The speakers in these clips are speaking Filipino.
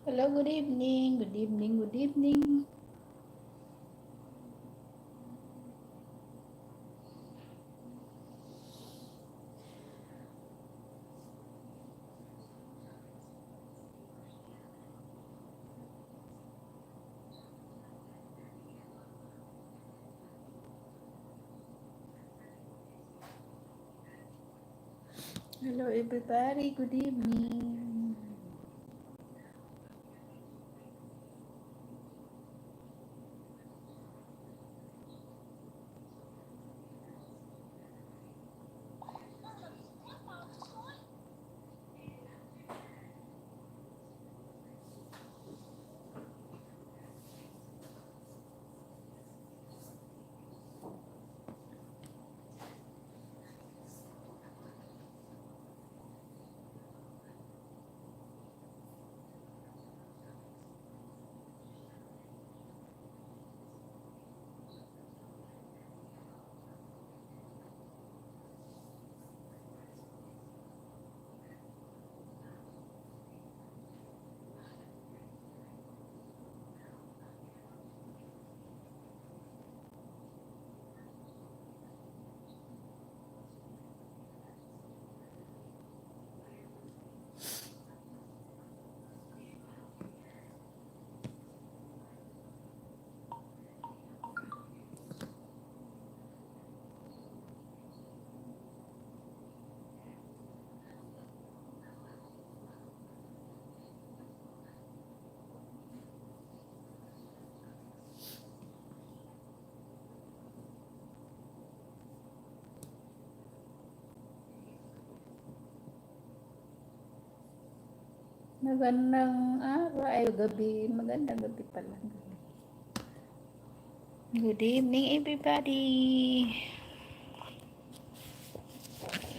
Hello, good evening. Good evening, good evening. Hello, everybody. Good evening. Magandang araw, ay gabi. Magandang gabi pala. Good evening, everybody.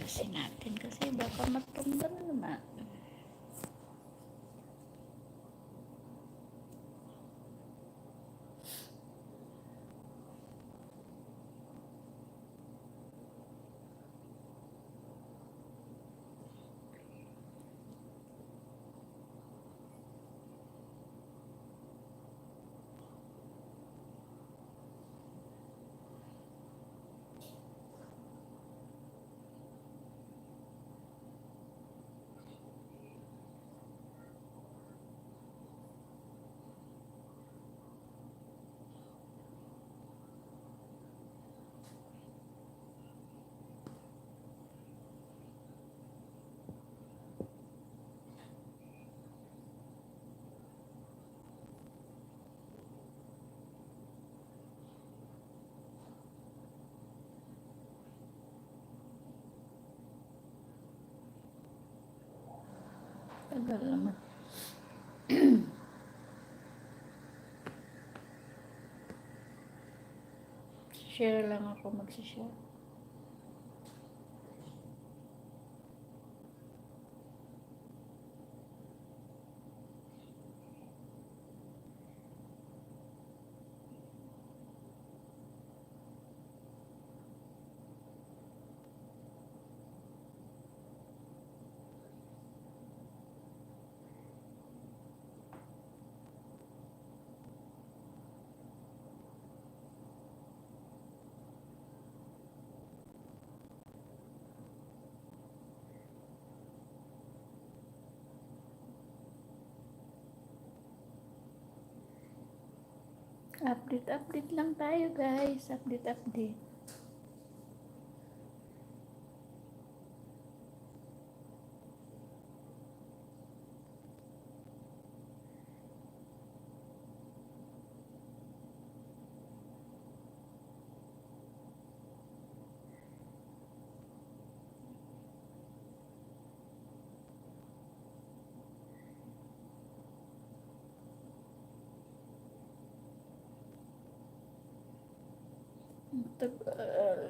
Kasi natin kasi baka matunggal naman. Tagal naman. Share lang ako, magsishare. Update lang tayo, guys. Update. Tagal.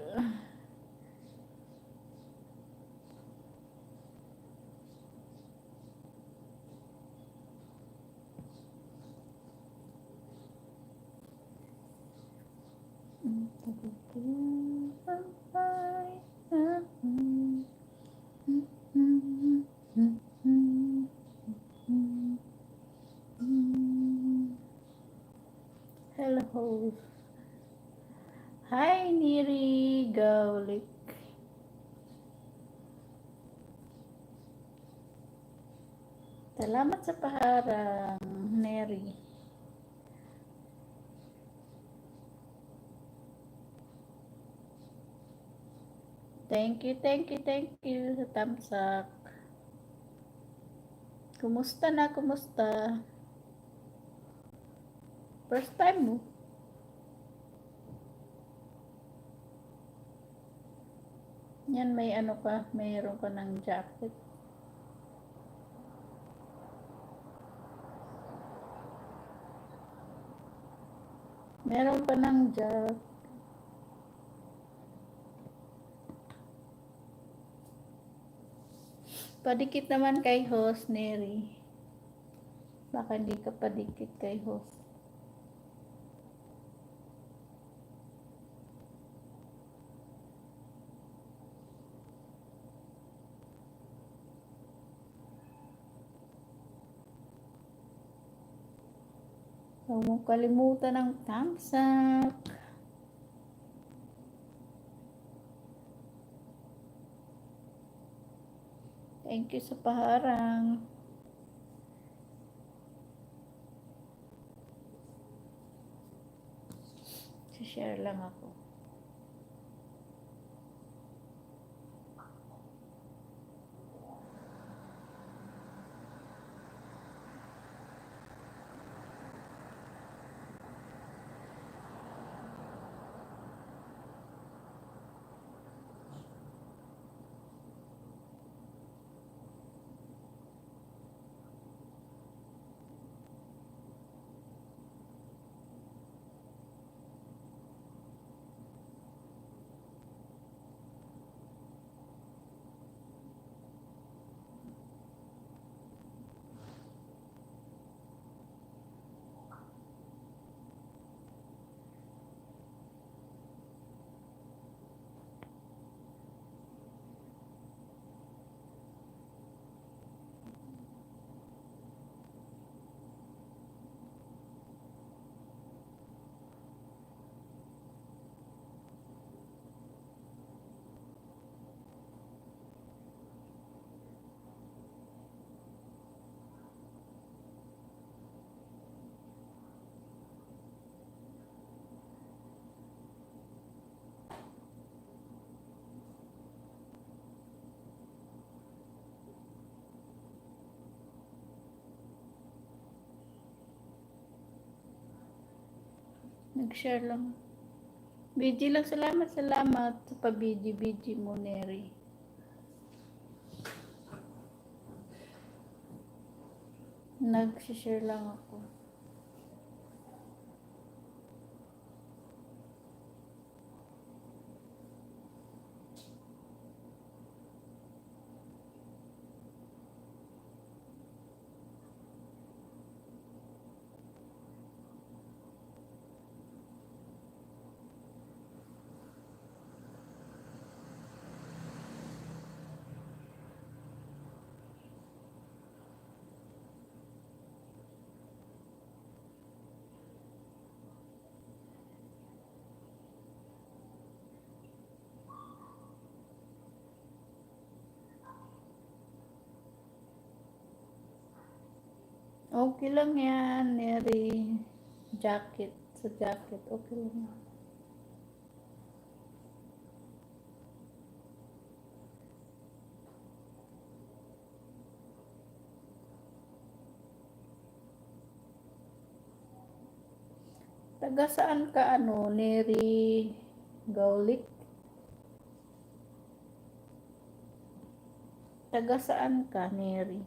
Hello. Hi, Neri Gaulik. Salamat sa paharang, Neri. Thank you sa thumbs up. Kumusta na, kumusta? First time mo? Yan, may ano ka, mayroon ka ng jacket. Meron ka ng jacket. Padikit naman kay host, Neri. Baka hindi ka padikit kay host. Huwag mong kalimutan ng thumbs up. Thank you sa paharang. Share lang ako. Nag-share lang. BG lang, salamat sa pa-BG mo, Neri. Nag-share lang ako. Okay lang yan, Neri. Jacket. Sa jacket, okay lang yan. Taga saan ka, Neri Gaulik? Taga saan ka, Neri?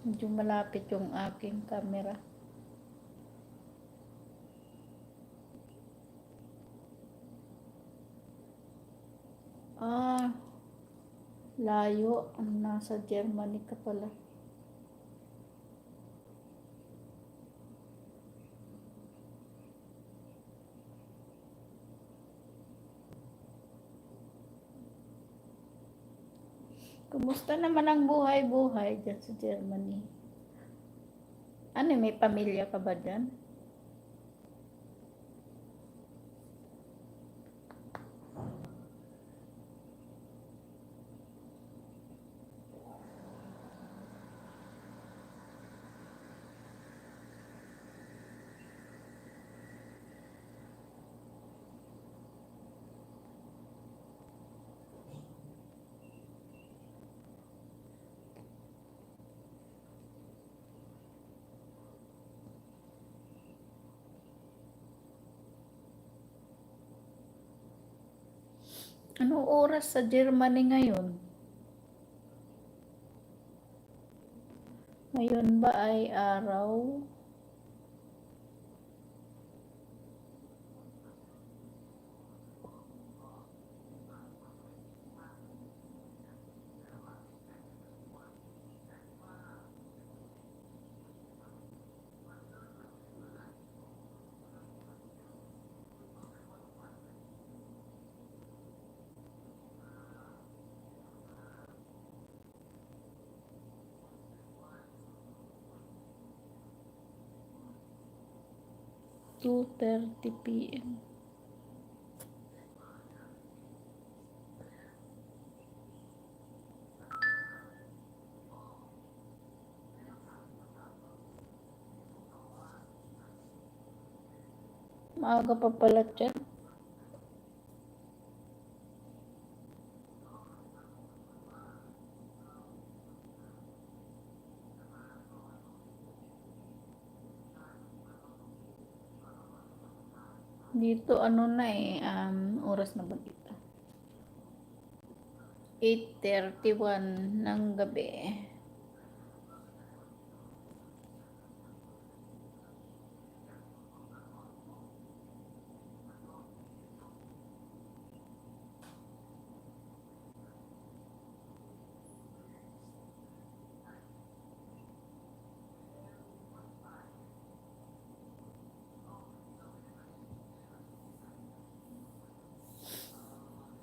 Medyo malapit yung aking camera. Layo. Nasa Germany ka pala. Kumusta naman ang buhay-buhay dyan sa Germany? Ano, may pamilya ka ba dyan? Anong oras sa Germany ngayon? Ngayon ba ay araw? Two 2:30 p.m. Maaga pa pala dyan. Dito ano na oras na ba dito? 8:31 ng gabi.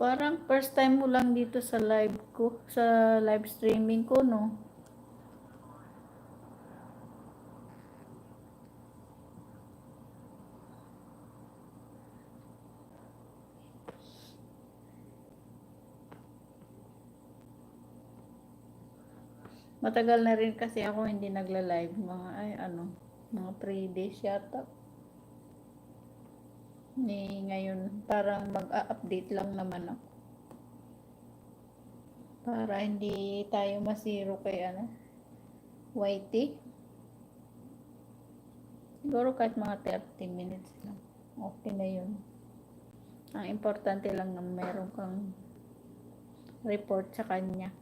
Parang first time mo lang dito sa live ko, sa live streaming ko, no? Matagal na rin kasi ako hindi nagla-live, mga 3 days yata. Ngayon parang mag-update lang naman ako. Para hindi tayo masiro kay YT. Siguro kahit mga 30 minutes lang. Okay na yun. Ang importante lang na meron kang report sa kanya.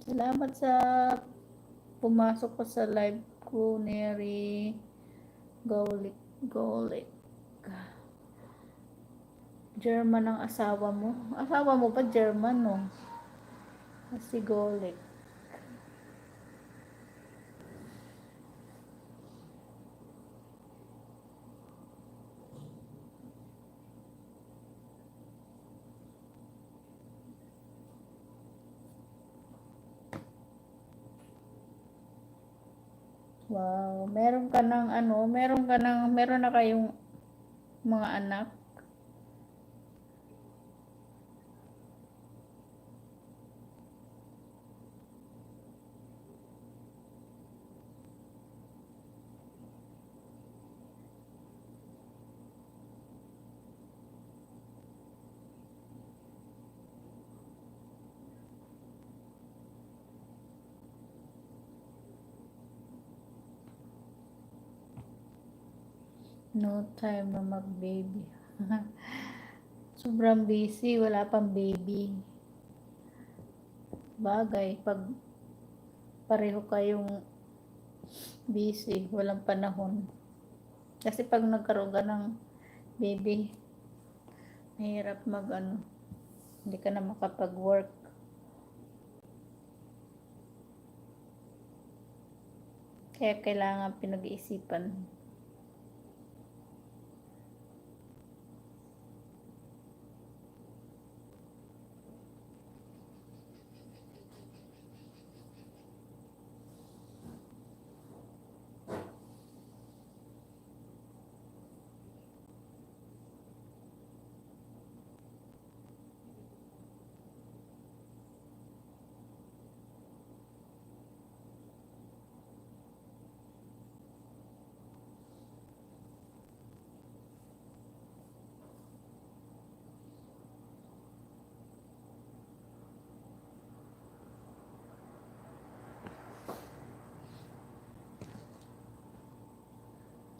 Salamat sa pumasok ko sa live ko, Neri Golik. German ang asawa mo. Asawa mo pa German, no? Si Golik. Wow, meron na kayong mga anak? No time na mag-baby. Sobrang busy, wala pang baby. Bagay, pag pareho kayong busy, walang panahon. Kasi pag nagkaroon ka ng baby, mahirap hindi ka na makapag-work. Kaya kailangan pinag-iisipan.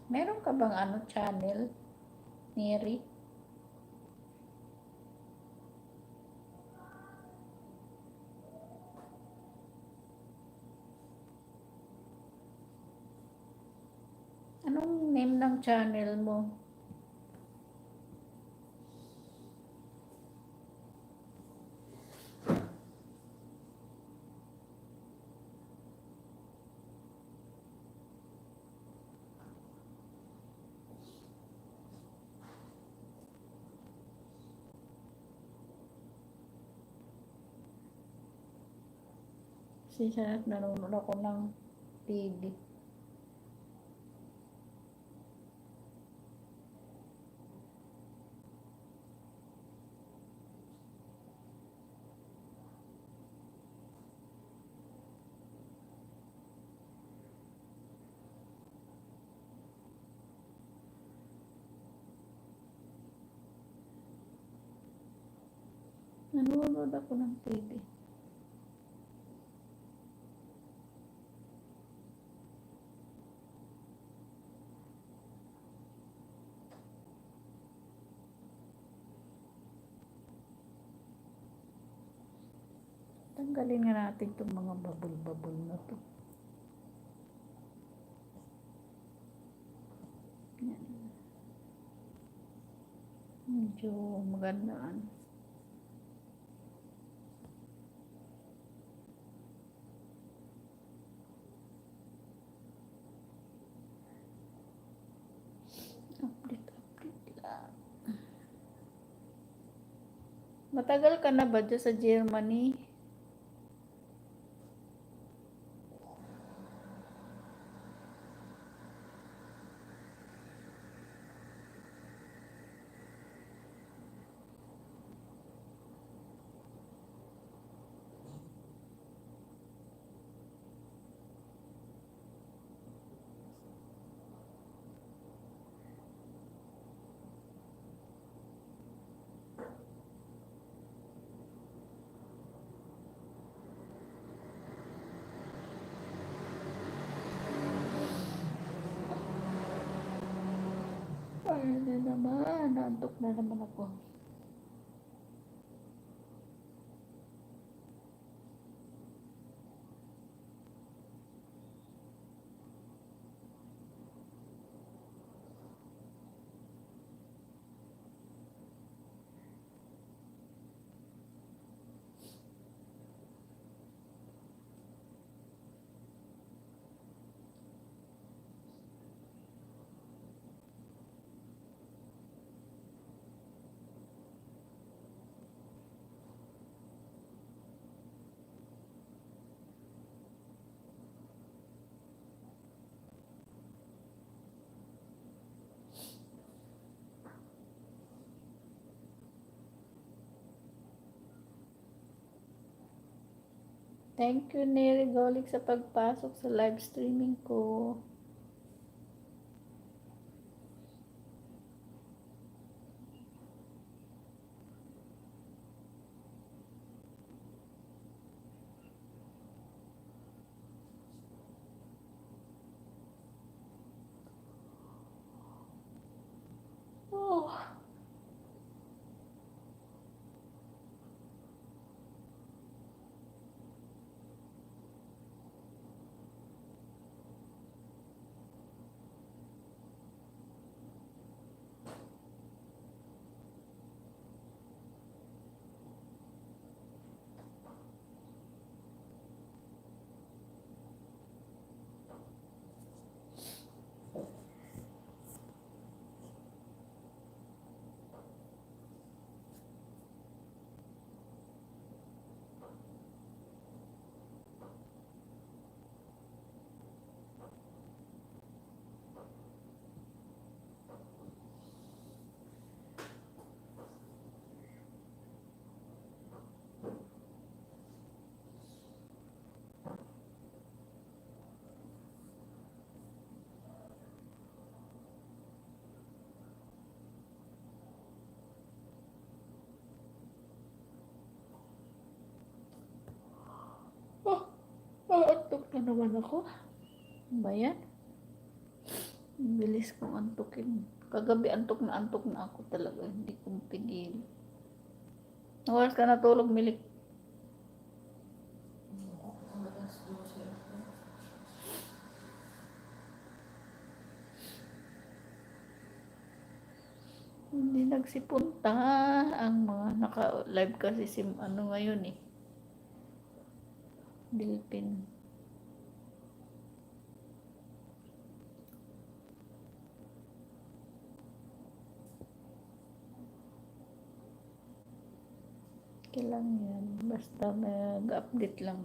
Meron ka bang channel, Mary? Anong name ng channel mo? Kasi siya nanonood ako ng TV. Nanonood ako ng TV. Tanggalin nga natin itong mga babol-babol na to. Yan. Medyo magandaan. Update lang. Matagal ka na ba dyan sa Germany? Ay, na naman. Naantok na naman ako. Thank you, Neri Golik, sa pagpasok sa live streaming ko. Oh. pa naman ako. Ano ba yan? Ang bilis kong antukin. Kagabi antok na ako talaga. Hindi ko mapigil. Oras ka natulog, Milik. Hindi nagsipunta ang mga naka-live kasi ngayon eh. Dilpin. Kailang yan. Basta mag-update lang.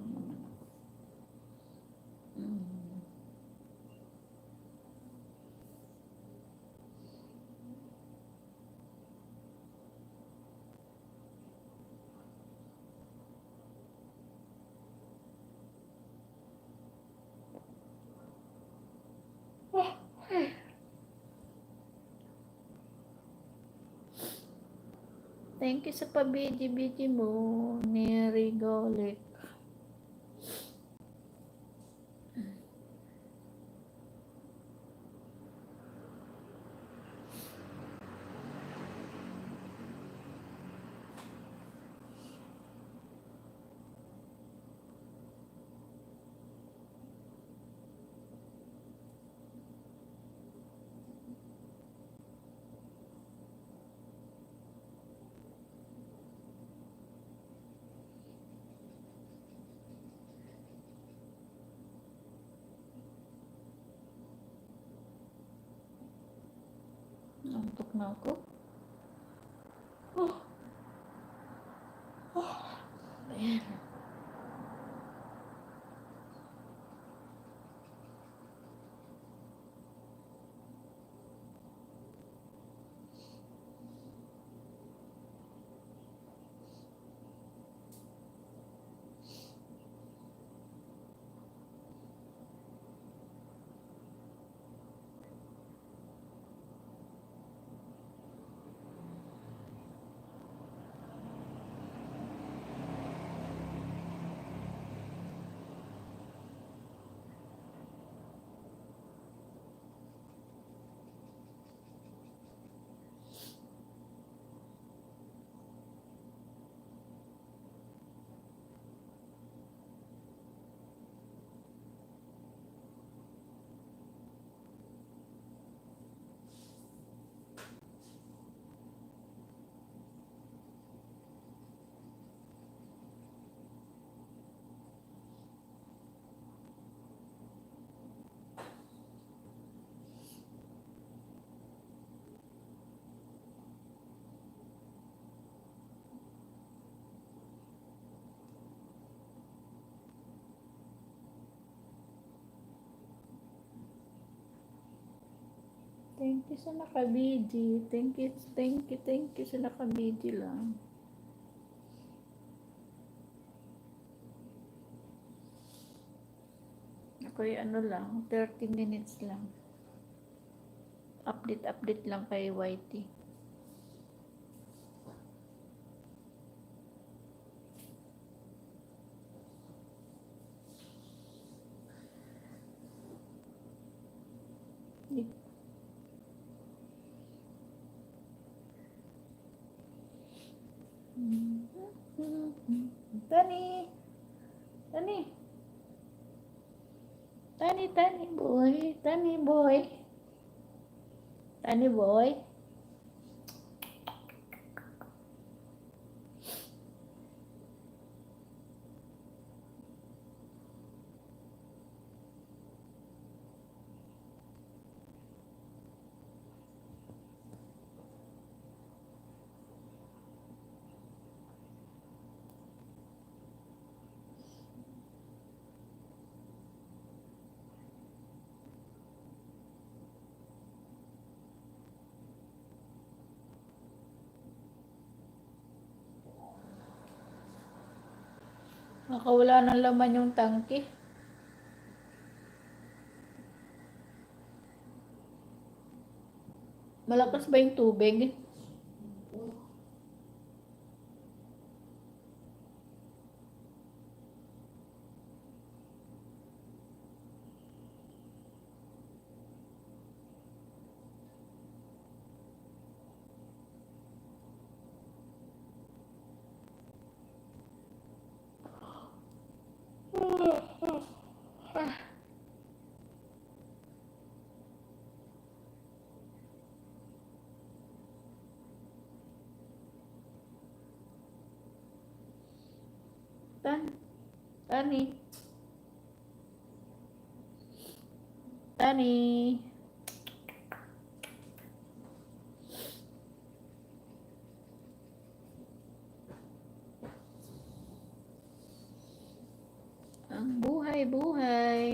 Thank you sa pabiji-biji mo, Neri Golik. Antok na ako. Ayan. Thank you sa nakabiji. Thank you sa nakabiji lang. Ako'y lang, 30 minutes lang. Update lang kay YT. Tani boy. Nakawala ng laman yung tangke. Malakas ba yung tubig? Ah, Tani. Tani. Ang buhay-buhay.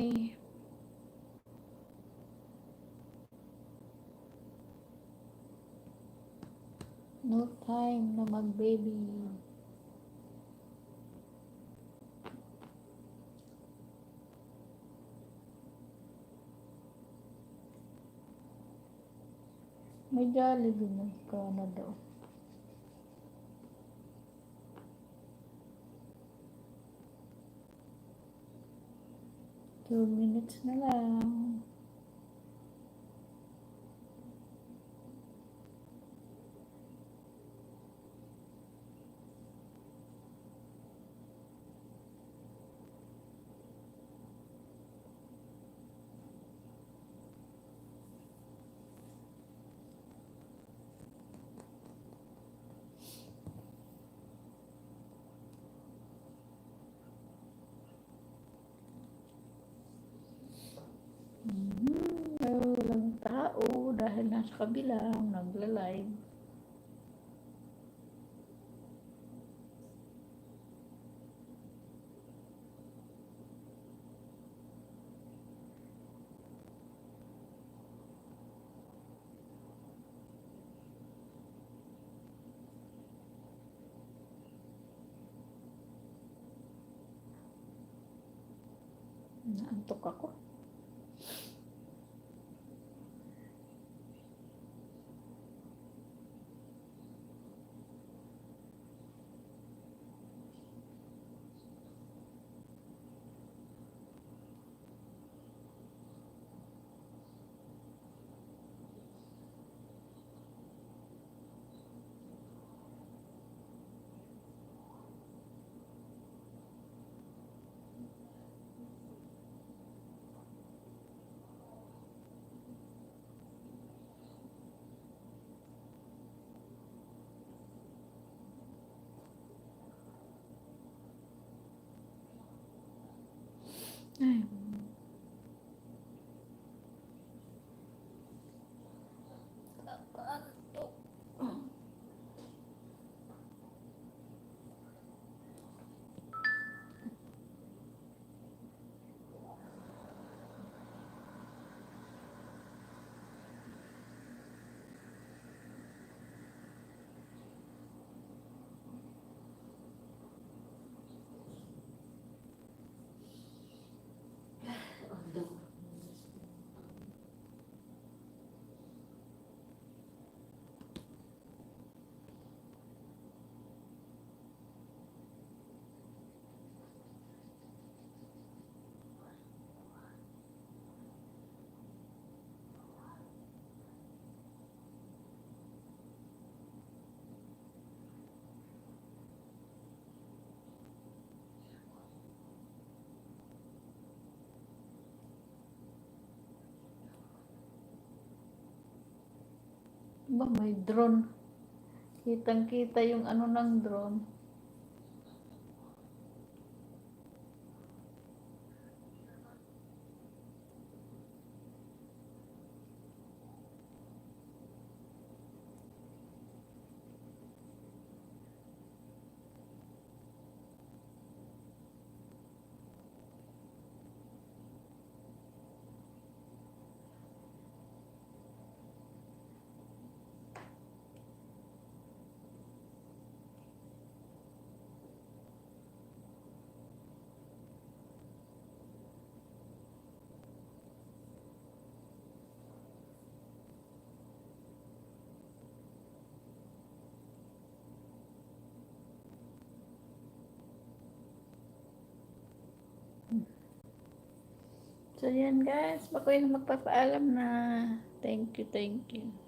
No time na mag-baby. May Jollibee na Canada. 2 minutes na lang. Walang tao dahil nasa kabilang nagla-live. Naantok ako. Ay, nakaantok. Ba, may drone. Kitang-kita yung ano ng drone. So, yan guys. Ako yung magpapaalam na. Thank you, thank you.